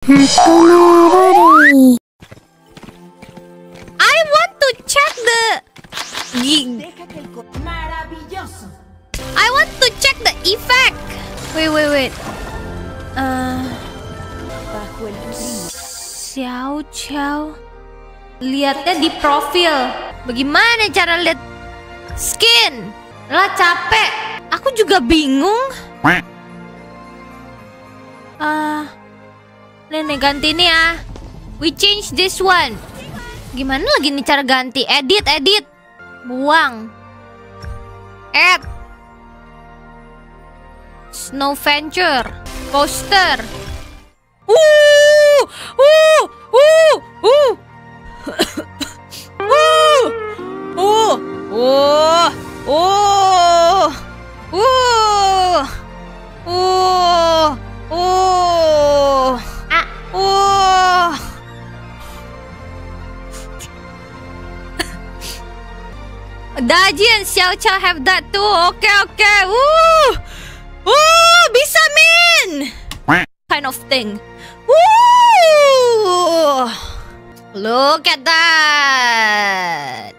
I want to check the I want to check the effect. Wait. Xiao Xiao. Lihatnya di profil. Bagaimana cara lihat skin? Lah capek. Aku juga bingung. Nenek ganti ini ya. We change this one. Gimana lagi nih cara ganti? Edit. Buang. Add. Snow Venture. Poster. Daji and Xiao Xiao have that too. Okay. Bisa min. Kind of thing. Look at that.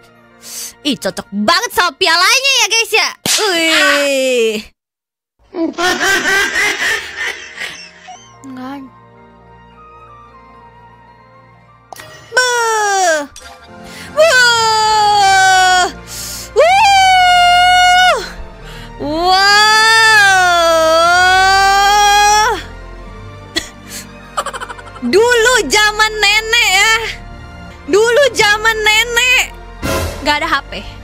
Ih, cocok banget sama pialanya ya guys ya. Dulu zaman nenek ya. Dulu zaman nenek gak ada HP.